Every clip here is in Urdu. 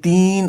3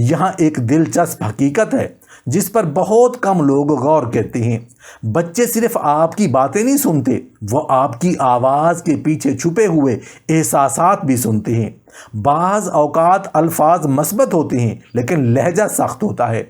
یہاں ایک دلچسپ حقیقت ہے جس پر بہت کم لوگ غور کرتے ہیں۔ بچے صرف آپ کی باتیں نہیں سنتے، وہ آپ کی آواز کے پیچھے چھپے ہوئے احساسات بھی سنتے ہیں۔ بعض اوقات الفاظ مثبت ہوتے ہیں لیکن لہجہ سخت ہوتا ہے۔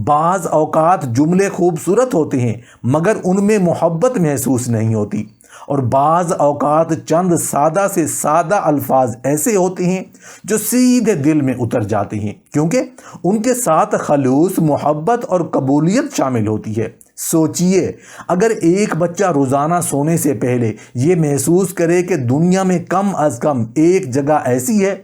بعض اوقات جملے خوبصورت ہوتے ہیں مگر ان میں محبت محسوس نہیں ہوتی، اور بعض اوقات چند سادہ سے سادہ الفاظ ایسے ہوتے ہیں جو سیدھے دل میں اتر جاتے ہیں، کیونکہ ان کے ساتھ خلوص، محبت اور قبولیت شامل ہوتی ہے۔ سوچئے، اگر ایک بچہ روزانہ سونے سے پہلے یہ محسوس کرے کہ دنیا میں کم از کم ایک جگہ ایسی ہے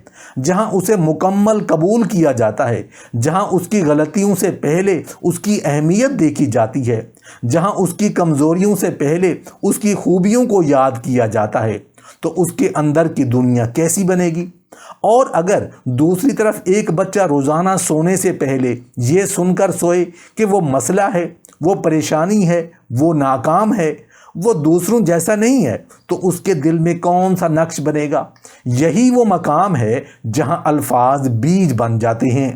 جہاں اسے مکمل قبول کیا جاتا ہے، جہاں اس کی غلطیوں سے پہلے اس کی اہمیت دیکھی جاتی ہے، جہاں اس کی کمزوریوں سے پہلے اس کی خوبیوں کو یاد کیا جاتا ہے، تو اس کے اندر کی دنیا کیسی بنے گی؟ اور اگر دوسری طرف ایک بچہ روزانہ سونے سے پہلے یہ سن کر سوئے کہ وہ مسئلہ ہے، وہ پریشانی ہے، وہ ناکام ہے، وہ دوسروں جیسا نہیں ہے، تو اس کے دل میں کون سا نقش بنے گا؟ یہی وہ مقام ہے جہاں الفاظ بیج بن جاتے ہیں۔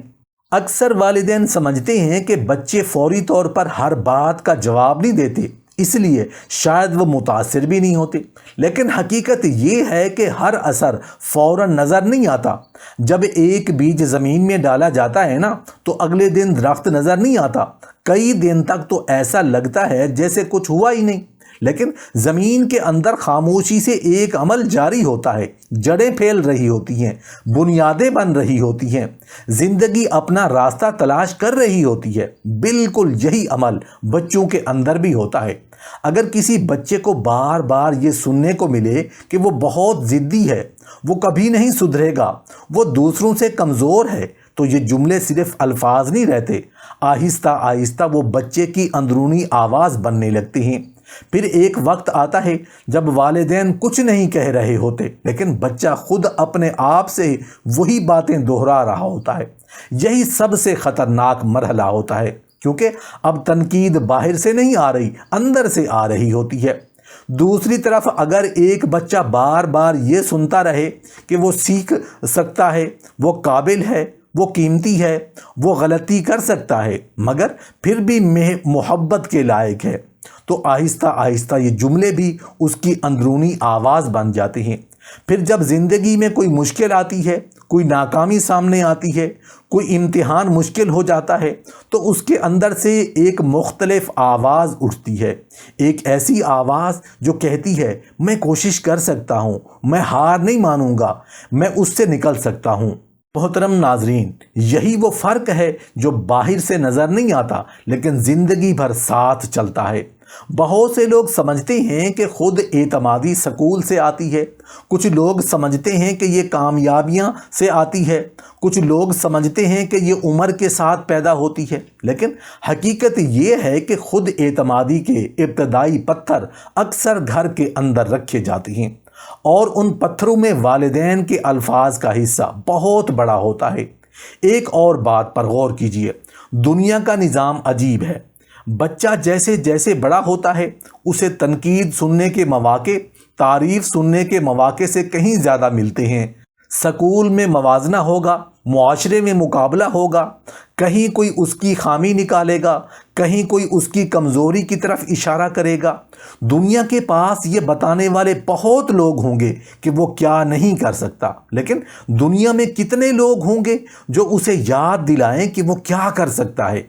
اکثر والدین سمجھتے ہیں کہ بچے فوری طور پر ہر بات کا جواب نہیں دیتے، اس لیے شاید وہ متاثر بھی نہیں ہوتے، لیکن حقیقت یہ ہے کہ ہر اثر فوراً نظر نہیں آتا۔ جب ایک بیج زمین میں ڈالا جاتا ہے نا تو اگلے دن درخت نظر نہیں آتا، کئی دن تک تو ایسا لگتا ہے جیسے کچھ ہوا ہی نہیں، لیکن زمین کے اندر خاموشی سے ایک عمل جاری ہوتا ہے، جڑیں پھیل رہی ہوتی ہیں، بنیادیں بن رہی ہوتی ہیں، زندگی اپنا راستہ تلاش کر رہی ہوتی ہے۔ بالکل یہی عمل بچوں کے اندر بھی ہوتا ہے۔ اگر کسی بچے کو بار بار یہ سننے کو ملے کہ وہ بہت ضدی ہے، وہ کبھی نہیں سدھرے گا، وہ دوسروں سے کمزور ہے، تو یہ جملے صرف الفاظ نہیں رہتے، آہستہ آہستہ وہ بچے کی اندرونی آواز بننے لگتے ہیں۔ پھر ایک وقت آتا ہے جب والدین کچھ نہیں کہہ رہے ہوتے لیکن بچہ خود اپنے آپ سے وہی باتیں دہرا رہا ہوتا ہے۔ یہی سب سے خطرناک مرحلہ ہوتا ہے، کیونکہ اب تنقید باہر سے نہیں آ رہی، اندر سے آ رہی ہوتی ہے۔ دوسری طرف اگر ایک بچہ بار بار یہ سنتا رہے کہ وہ سیکھ سکتا ہے، وہ قابل ہے، وہ قیمتی ہے، وہ غلطی کر سکتا ہے مگر پھر بھی محبت کے لائق ہے، تو آہستہ آہستہ یہ جملے بھی اس کی اندرونی آواز بن جاتے ہیں۔ پھر جب زندگی میں کوئی مشکل آتی ہے، کوئی ناکامی سامنے آتی ہے، کوئی امتحان مشکل ہو جاتا ہے، تو اس کے اندر سے ایک مختلف آواز اٹھتی ہے، ایک ایسی آواز جو کہتی ہے میں کوشش کر سکتا ہوں، میں ہار نہیں مانوں گا، میں اس سے نکل سکتا ہوں۔ محترم ناظرین، یہی وہ فرق ہے جو باہر سے نظر نہیں آتا لیکن زندگی بھر ساتھ چلتا ہے۔ بہت سے لوگ سمجھتے ہیں کہ خود اعتمادی سکول سے آتی ہے، کچھ لوگ سمجھتے ہیں کہ یہ کامیابیاں سے آتی ہے، کچھ لوگ سمجھتے ہیں کہ یہ عمر کے ساتھ پیدا ہوتی ہے، لیکن حقیقت یہ ہے کہ خود اعتمادی کے ابتدائی پتھر اکثر گھر کے اندر رکھے جاتے ہیں، اور ان پتھروں میں والدین کے الفاظ کا حصہ بہت بڑا ہوتا ہے۔ ایک اور بات پر غور کیجئے، دنیا کا نظام عجیب ہے۔ بچہ جیسے جیسے بڑا ہوتا ہے اسے تنقید سننے کے مواقع تعریف سننے کے مواقع سے کہیں زیادہ ملتے ہیں۔ سکول میں موازنہ ہوگا، معاشرے میں مقابلہ ہوگا، کہیں کوئی اس کی خامی نکالے گا، کہیں کوئی اس کی کمزوری کی طرف اشارہ کرے گا۔ دنیا کے پاس یہ بتانے والے بہت لوگ ہوں گے کہ وہ کیا نہیں کر سکتا، لیکن دنیا میں کتنے لوگ ہوں گے جو اسے یاد دلائیں کہ وہ کیا کر سکتا ہے۔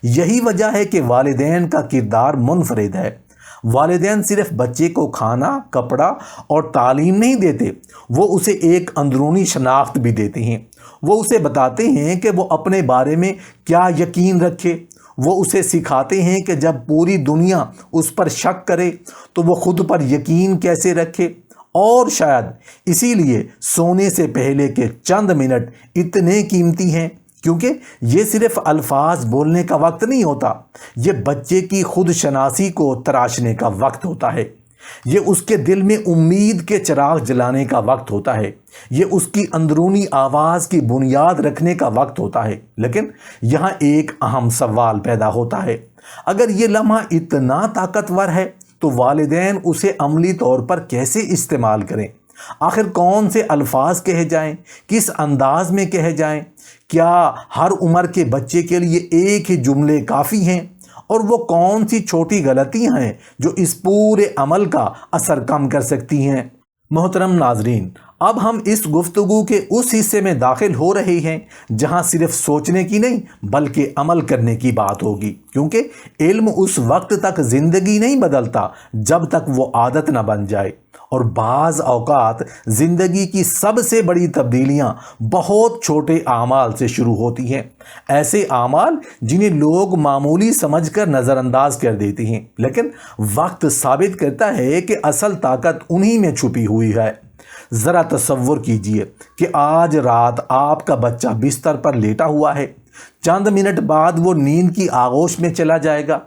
یہی وجہ ہے کہ والدین کا کردار منفرد ہے۔ والدین صرف بچے کو کھانا، کپڑا اور تعلیم نہیں دیتے، وہ اسے ایک اندرونی شناخت بھی دیتے ہیں۔ وہ اسے بتاتے ہیں کہ وہ اپنے بارے میں کیا یقین رکھے، وہ اسے سکھاتے ہیں کہ جب پوری دنیا اس پر شک کرے تو وہ خود پر یقین کیسے رکھے، اور شاید اسی لیے سونے سے پہلے کے چند منٹ اتنے قیمتی ہیں، کیونکہ یہ صرف الفاظ بولنے کا وقت نہیں ہوتا، یہ بچے کی خود شناسی کو تراشنے کا وقت ہوتا ہے، یہ اس کے دل میں امید کے چراغ جلانے کا وقت ہوتا ہے، یہ اس کی اندرونی آواز کی بنیاد رکھنے کا وقت ہوتا ہے۔ لیکن یہاں ایک اہم سوال پیدا ہوتا ہے، اگر یہ لمحہ اتنا طاقتور ہے تو والدین اسے عملی طور پر کیسے استعمال کریں؟ آخر کون سے الفاظ کہے جائیں، کس انداز میں کہے جائیں؟ کیا ہر عمر کے بچے کے لیے ایک ہی جملے کافی ہیں؟ اور وہ کون سی چھوٹی غلطیاں ہیں جو اس پورے عمل کا اثر کم کر سکتی ہیں؟ محترم ناظرین، اب ہم اس گفتگو کے اس حصے میں داخل ہو رہے ہیں جہاں صرف سوچنے کی نہیں بلکہ عمل کرنے کی بات ہوگی، کیونکہ علم اس وقت تک زندگی نہیں بدلتا جب تک وہ عادت نہ بن جائے، اور بعض اوقات زندگی کی سب سے بڑی تبدیلیاں بہت چھوٹے اعمال سے شروع ہوتی ہیں، ایسے اعمال جنہیں لوگ معمولی سمجھ کر نظر انداز کر دیتے ہیں، لیکن وقت ثابت کرتا ہے کہ اصل طاقت انہی میں چھپی ہوئی ہے۔ ذرا تصور کیجئے کہ آج رات آپ کا بچہ بستر پر لیٹا ہوا ہے، چند منٹ بعد وہ نیند کی آغوش میں چلا جائے گا۔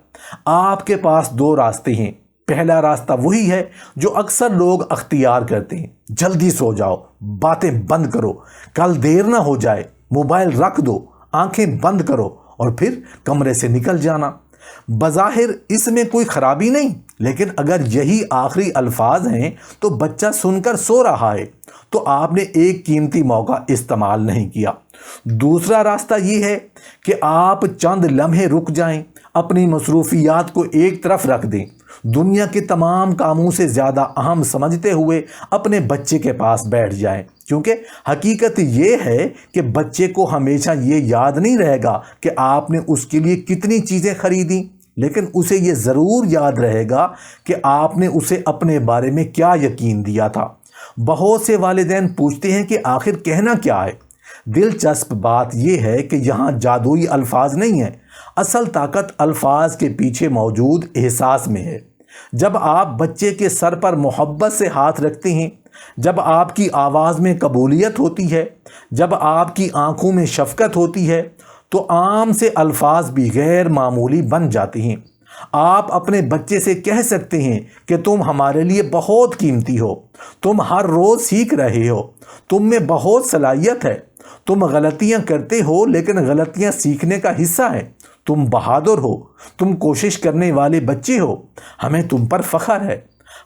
آپ کے پاس دو راستے ہیں۔ پہلا راستہ وہی ہے جو اکثر لوگ اختیار کرتے ہیں، جلدی سو جاؤ، باتیں بند کرو، کل دیر نہ ہو جائے، موبائل رکھ دو، آنکھیں بند کرو اور پھر کمرے سے نکل جانا۔ بظاہر اس میں کوئی خرابی نہیں، لیکن اگر یہی آخری الفاظ ہیں تو بچہ سن کر سو رہا ہے تو آپ نے ایک قیمتی موقع استعمال نہیں کیا۔ دوسرا راستہ یہ ہے کہ آپ چند لمحے رک جائیں، اپنی مصروفیات کو ایک طرف رکھ دیں، دنیا کے تمام کاموں سے زیادہ اہم سمجھتے ہوئے اپنے بچے کے پاس بیٹھ جائیں، کیونکہ حقیقت یہ ہے کہ بچے کو ہمیشہ یہ یاد نہیں رہے گا کہ آپ نے اس کے لیے کتنی چیزیں خریدیں، لیکن اسے یہ ضرور یاد رہے گا کہ آپ نے اسے اپنے بارے میں کیا یقین دیا تھا۔ بہت سے والدین پوچھتے ہیں کہ آخر کہنا کیا ہے؟ دلچسپ بات یہ ہے کہ یہاں جادوئی الفاظ نہیں ہیں، اصل طاقت الفاظ کے پیچھے موجود احساس میں ہے۔ جب آپ بچے کے سر پر محبت سے ہاتھ رکھتے ہیں، جب آپ کی آواز میں قبولیت ہوتی ہے، جب آپ کی آنکھوں میں شفقت ہوتی ہے، تو عام سے الفاظ بھی غیر معمولی بن جاتے ہیں۔ آپ اپنے بچے سے کہہ سکتے ہیں کہ تم ہمارے لیے بہت قیمتی ہو، تم ہر روز سیکھ رہے ہو، تم میں بہت صلاحیت ہے، تم غلطیاں کرتے ہو لیکن غلطیاں سیکھنے کا حصہ ہے، تم بہادر ہو، تم کوشش کرنے والے بچے ہو، ہمیں تم پر فخر ہے،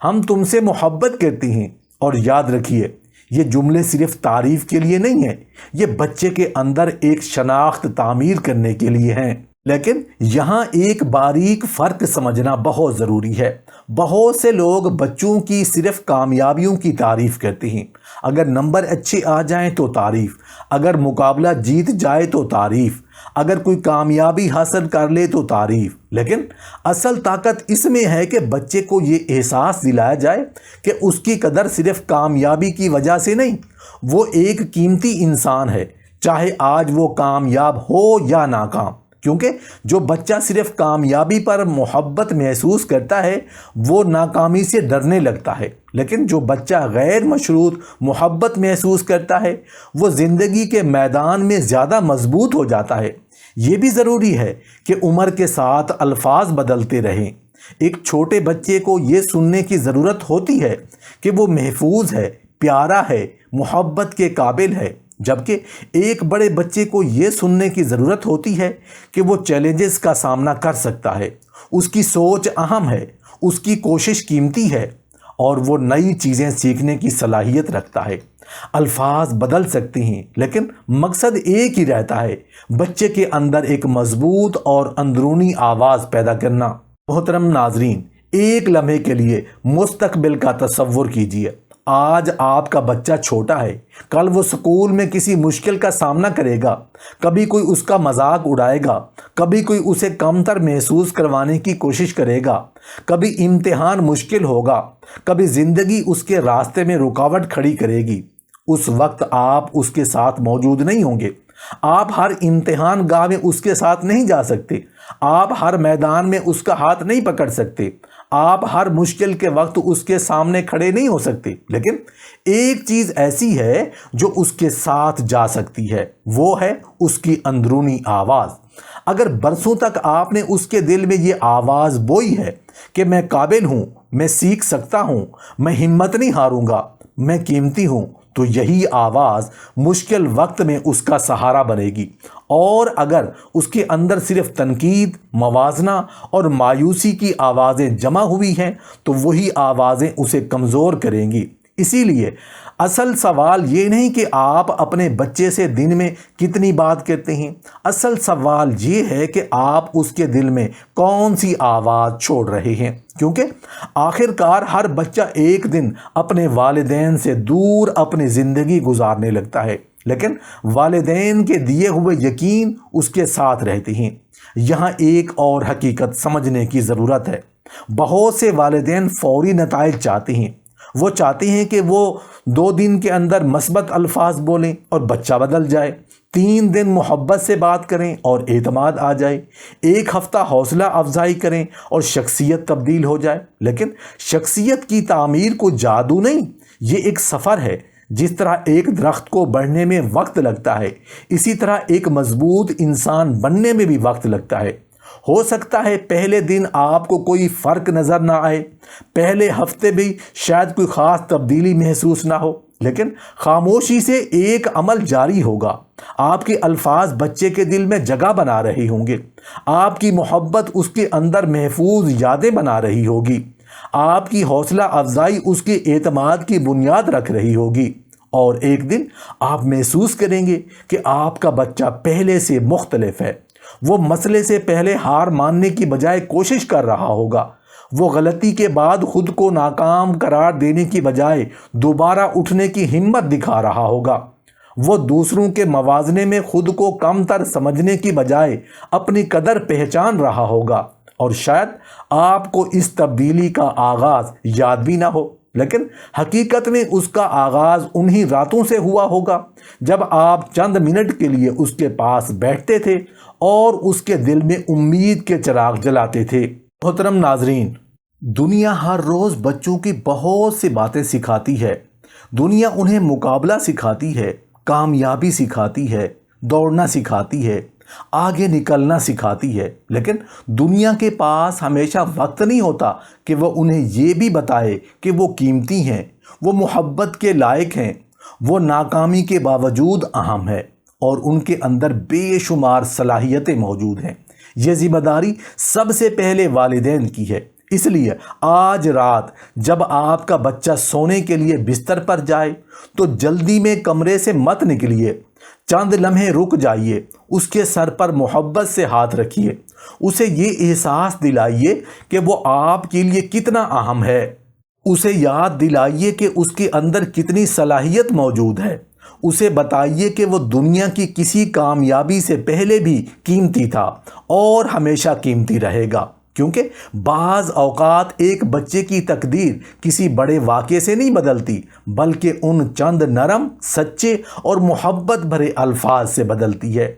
ہم تم سے محبت کرتے ہیں۔ اور یاد رکھیے، یہ جملے صرف تعریف کے لیے نہیں ہیں، یہ بچے کے اندر ایک شناخت تعمیر کرنے کے لیے ہیں۔ لیکن یہاں ایک باریک فرق سمجھنا بہت ضروری ہے۔ بہت سے لوگ بچوں کی صرف کامیابیوں کی تعریف کرتے ہیں، اگر نمبر اچھے آ جائیں تو تعریف، اگر مقابلہ جیت جائے تو تعریف، اگر کوئی کامیابی حاصل کر لے تو تعریف۔ لیکن اصل طاقت اس میں ہے کہ بچے کو یہ احساس دلایا جائے کہ اس کی قدر صرف کامیابی کی وجہ سے نہیں، وہ ایک قیمتی انسان ہے، چاہے آج وہ کامیاب ہو یا ناکام۔ کیونکہ جو بچہ صرف کامیابی پر محبت محسوس کرتا ہے وہ ناکامی سے ڈرنے لگتا ہے، لیکن جو بچہ غیر مشروط محبت محسوس کرتا ہے وہ زندگی کے میدان میں زیادہ مضبوط ہو جاتا ہے۔ یہ بھی ضروری ہے کہ عمر کے ساتھ الفاظ بدلتے رہیں۔ ایک چھوٹے بچے کو یہ سننے کی ضرورت ہوتی ہے کہ وہ محفوظ ہے، پیارا ہے، محبت کے قابل ہے، جبکہ ایک بڑے بچے کو یہ سننے کی ضرورت ہوتی ہے کہ وہ چیلنجز کا سامنا کر سکتا ہے، اس کی سوچ اہم ہے، اس کی کوشش قیمتی ہے اور وہ نئی چیزیں سیکھنے کی صلاحیت رکھتا ہے۔ الفاظ بدل سکتے ہیں لیکن مقصد ایک ہی رہتا ہے، بچے کے اندر ایک مضبوط اور اندرونی آواز پیدا کرنا۔ محترم ناظرین، ایک لمحے کے لیے مستقبل کا تصور کیجیے۔ آج آپ کا بچہ چھوٹا ہے، کل وہ سکول میں کسی مشکل کا سامنا کرے گا، کبھی کوئی اس کا مذاق اڑائے گا، کبھی کوئی اسے کمتر محسوس کروانے کی کوشش کرے گا، کبھی امتحان مشکل ہوگا، کبھی زندگی اس کے راستے میں رکاوٹ کھڑی کرے گی۔ اس وقت آپ اس کے ساتھ موجود نہیں ہوں گے، آپ ہر امتحان گاہ میں اس کے ساتھ نہیں جا سکتے، آپ ہر میدان میں اس کا ہاتھ نہیں پکڑ سکتے، آپ ہر مشکل کے وقت اس کے سامنے کھڑے نہیں ہو سکتے، لیکن ایک چیز ایسی ہے جو اس کے ساتھ جا سکتی ہے، وہ ہے اس کی اندرونی آواز۔ اگر برسوں تک آپ نے اس کے دل میں یہ آواز بوئی ہے کہ میں قابل ہوں، میں سیکھ سکتا ہوں، میں ہمت نہیں ہاروں گا، میں قیمتی ہوں، تو یہی آواز مشکل وقت میں اس کا سہارا بنے گی۔ اور اگر اس کے اندر صرف تنقید، موازنہ اور مایوسی کی آوازیں جمع ہوئی ہیں تو وہی آوازیں اسے کمزور کریں گی۔ اسی لیے اصل سوال یہ نہیں کہ آپ اپنے بچے سے دن میں کتنی بات کرتے ہیں، اصل سوال یہ ہے کہ آپ اس کے دل میں کون سی آواز چھوڑ رہے ہیں، کیونکہ آخر کار ہر بچہ ایک دن اپنے والدین سے دور اپنی زندگی گزارنے لگتا ہے، لیکن والدین کے دیے ہوئے یقین اس کے ساتھ رہتے ہیں۔ یہاں ایک اور حقیقت سمجھنے کی ضرورت ہے۔ بہت سے والدین فوری نتائج چاہتے ہیں، وہ چاہتے ہیں کہ وہ 2 دن کے اندر مثبت الفاظ بولیں اور بچہ بدل جائے، 3 دن محبت سے بات کریں اور اعتماد آ جائے، 1 ہفتہ حوصلہ افزائی کریں اور شخصیت تبدیل ہو جائے۔ لیکن شخصیت کی تعمیر کو جادو نہیں، یہ ایک سفر ہے۔ جس طرح ایک درخت کو بڑھنے میں وقت لگتا ہے، اسی طرح ایک مضبوط انسان بننے میں بھی وقت لگتا ہے۔ ہو سکتا ہے پہلے دن آپ کو کوئی فرق نظر نہ آئے، پہلے ہفتے بھی شاید کوئی خاص تبدیلی محسوس نہ ہو، لیکن خاموشی سے ایک عمل جاری ہوگا۔ آپ کے الفاظ بچے کے دل میں جگہ بنا رہے ہوں گے، آپ کی محبت اس کے اندر محفوظ یادیں بنا رہی ہوگی، آپ کی حوصلہ افزائی اس کے اعتماد کی بنیاد رکھ رہی ہوگی، اور ایک دن آپ محسوس کریں گے کہ آپ کا بچہ پہلے سے مختلف ہے۔ وہ مسئلے سے پہلے ہار ماننے کی بجائے کوشش کر رہا ہوگا، وہ غلطی کے بعد خود کو ناکام قرار دینے کی بجائے دوبارہ اٹھنے کی ہمت دکھا رہا ہوگا، وہ دوسروں کے موازنے میں خود کو کم تر سمجھنے کی بجائے اپنی قدر پہچان رہا ہوگا، اور شاید آپ کو اس تبدیلی کا آغاز یاد بھی نہ ہو، لیکن حقیقت میں اس کا آغاز انہی راتوں سے ہوا ہوگا جب آپ چند منٹ کے لیے اس کے پاس بیٹھتے تھے اور اس کے دل میں امید کے چراغ جلاتے تھے۔ محترم ناظرین، دنیا ہر روز بچوں کی بہت سی باتیں سکھاتی ہے۔ دنیا انہیں مقابلہ سکھاتی ہے، کامیابی سکھاتی ہے، دوڑنا سکھاتی ہے، آگے نکلنا سکھاتی ہے، لیکن دنیا کے پاس ہمیشہ وقت نہیں ہوتا کہ وہ انہیں یہ بھی بتائے کہ وہ قیمتی ہیں، وہ محبت کے لائق ہیں، وہ ناکامی کے باوجود اہم ہے اور ان کے اندر بے شمار صلاحیتیں موجود ہیں۔ یہ ذمہ داری سب سے پہلے والدین کی ہے۔ اس لیے آج رات جب آپ کا بچہ سونے کے لیے بستر پر جائے تو جلدی میں کمرے سے مت نکلیے، چند لمحے رک جائیے، اس کے سر پر محبت سے ہاتھ رکھیے، اسے یہ احساس دلائیے کہ وہ آپ کے لیے کتنا اہم ہے، اسے یاد دلائیے کہ اس کے اندر کتنی صلاحیت موجود ہے، اسے بتائیے کہ وہ دنیا کی کسی کامیابی سے پہلے بھی قیمتی تھا اور ہمیشہ قیمتی رہے گا، کیونکہ بعض اوقات ایک بچے کی تقدیر کسی بڑے واقعے سے نہیں بدلتی بلکہ ان چند نرم، سچے اور محبت بھرے الفاظ سے بدلتی ہے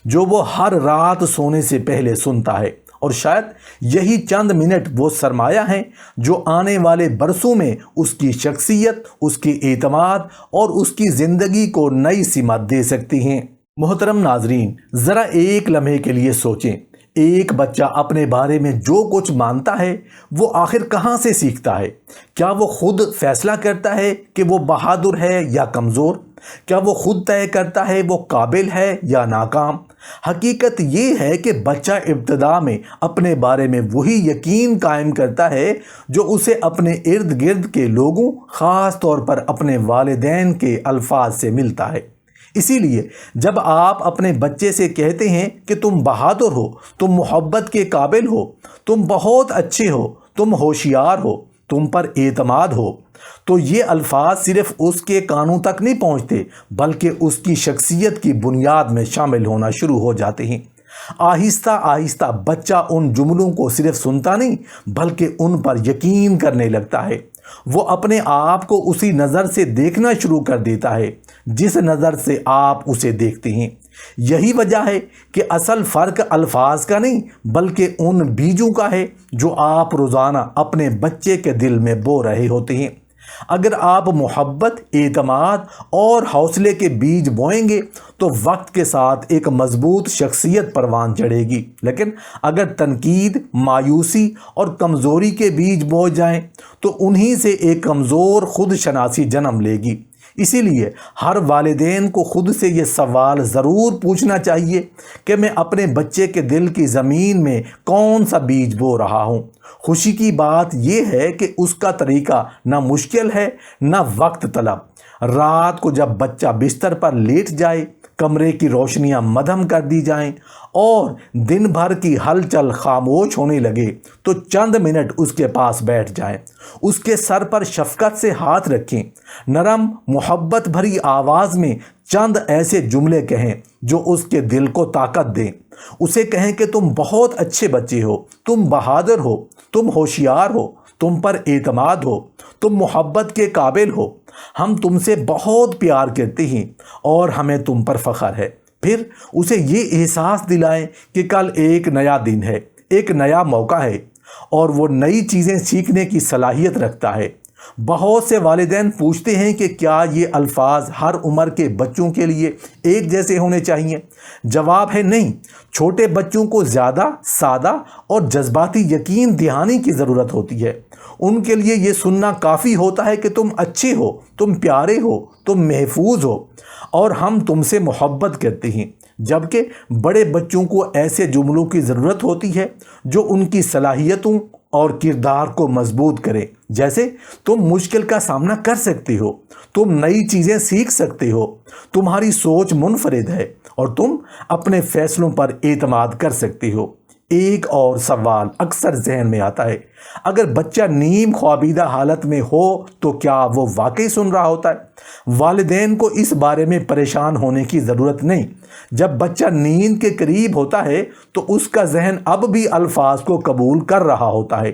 جو وہ ہر رات سونے سے پہلے سنتا ہے، اور شاید یہی چند منٹ وہ سرمایہ ہیں جو آنے والے برسوں میں اس کی شخصیت، اس کے اعتماد اور اس کی زندگی کو نئی سمت دے سکتی ہیں۔ محترم ناظرین، ذرا ایک لمحے کے لیے سوچیں، ایک بچہ اپنے بارے میں جو کچھ مانتا ہے وہ آخر کہاں سے سیکھتا ہے؟ کیا وہ خود فیصلہ کرتا ہے کہ وہ بہادر ہے یا کمزور؟ کیا وہ خود طے کرتا ہے وہ قابل ہے یا ناکام؟ حقیقت یہ ہے کہ بچہ ابتدا میں اپنے بارے میں وہی یقین قائم کرتا ہے جو اسے اپنے ارد گرد کے لوگوں، خاص طور پر اپنے والدین کے الفاظ سے ملتا ہے۔ اسی لیے جب آپ اپنے بچے سے کہتے ہیں کہ تم بہادر ہو، تم محبت کے قابل ہو، تم بہت اچھے ہو، تم ہوشیار ہو، تم پر اعتماد ہو، تو یہ الفاظ صرف اس کے کانوں تک نہیں پہنچتے بلکہ اس کی شخصیت کی بنیاد میں شامل ہونا شروع ہو جاتے ہیں۔ آہستہ آہستہ بچہ ان جملوں کو صرف سنتا نہیں بلکہ ان پر یقین کرنے لگتا ہے۔ وہ اپنے آپ کو اسی نظر سے دیکھنا شروع کر دیتا ہے جس نظر سے آپ اسے دیکھتے ہیں۔ یہی وجہ ہے کہ اصل فرق الفاظ کا نہیں بلکہ ان بیجوں کا ہے جو آپ روزانہ اپنے بچے کے دل میں بو رہے ہوتے ہیں۔ اگر آپ محبت، اعتماد اور حوصلے کے بیج بوئیں گے تو وقت کے ساتھ ایک مضبوط شخصیت پروان چڑھے گی، لیکن اگر تنقید، مایوسی اور کمزوری کے بیج بوئے جائیں تو انہی سے ایک کمزور خود شناسی جنم لے گی۔ اسی لیے ہر والدین کو خود سے یہ سوال ضرور پوچھنا چاہیے کہ میں اپنے بچے کے دل کی زمین میں کون سا بیج بو رہا ہوں۔ خوشی کی بات یہ ہے کہ اس کا طریقہ نہ مشکل ہے نہ وقت طلب۔ رات کو جب بچہ بستر پر لیٹ جائے، کمرے کی روشنیاں مدھم کر دی جائیں اور دن بھر کی ہلچل خاموش ہونے لگے تو چند منٹ اس کے پاس بیٹھ جائیں، اس کے سر پر شفقت سے ہاتھ رکھیں، نرم محبت بھری آواز میں چند ایسے جملے کہیں جو اس کے دل کو طاقت دیں۔ اسے کہیں کہ تم بہت اچھے بچے ہو، تم بہادر ہو، تم ہوشیار ہو، تم پر اعتماد ہو، تم محبت کے قابل ہو، ہم تم سے بہت پیار کرتے ہیں اور ہمیں تم پر فخر ہے۔ پھر اسے یہ احساس دلائیں کہ کل ایک نیا دن ہے، ایک نیا موقع ہے اور وہ نئی چیزیں سیکھنے کی صلاحیت رکھتا ہے۔ بہت سے والدین پوچھتے ہیں کہ کیا یہ الفاظ ہر عمر کے بچوں کے لیے ایک جیسے ہونے چاہیے؟ جواب ہے نہیں۔ چھوٹے بچوں کو زیادہ سادہ اور جذباتی یقین دہانی کی ضرورت ہوتی ہے۔ ان کے لیے یہ سننا کافی ہوتا ہے کہ تم اچھے ہو، تم پیارے ہو، تم محفوظ ہو اور ہم تم سے محبت کرتے ہیں۔ جبکہ بڑے بچوں کو ایسے جملوں کی ضرورت ہوتی ہے جو ان کی صلاحیتوں اور کردار کو مضبوط کرے، جیسے تم مشکل کا سامنا کر سکتے ہو، تم نئی چیزیں سیکھ سکتے ہو، تمہاری سوچ منفرد ہے اور تم اپنے فیصلوں پر اعتماد کر سکتے ہو۔ ایک اور سوال اکثر ذہن میں آتا ہے، اگر بچہ نیم خوابیدہ حالت میں ہو تو کیا وہ واقعی سن رہا ہوتا ہے؟ والدین کو اس بارے میں پریشان ہونے کی ضرورت نہیں۔ جب بچہ نیند کے قریب ہوتا ہے تو اس کا ذہن اب بھی الفاظ کو قبول کر رہا ہوتا ہے۔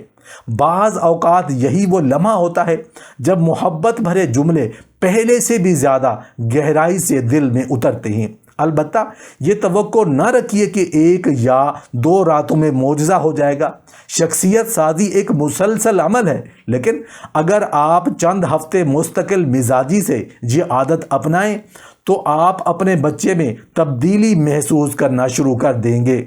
بعض اوقات یہی وہ لمحہ ہوتا ہے جب محبت بھرے جملے پہلے سے بھی زیادہ گہرائی سے دل میں اترتے ہیں۔ البتہ یہ توقع نہ رکھیے کہ ایک یا دو راتوں میں معجزہ ہو جائے گا۔ شخصیت سازی ایک مسلسل عمل ہے، لیکن اگر آپ چند ہفتے مستقل مزاجی سے یہ عادت اپنائیں تو آپ اپنے بچے میں تبدیلی محسوس کرنا شروع کر دیں گے۔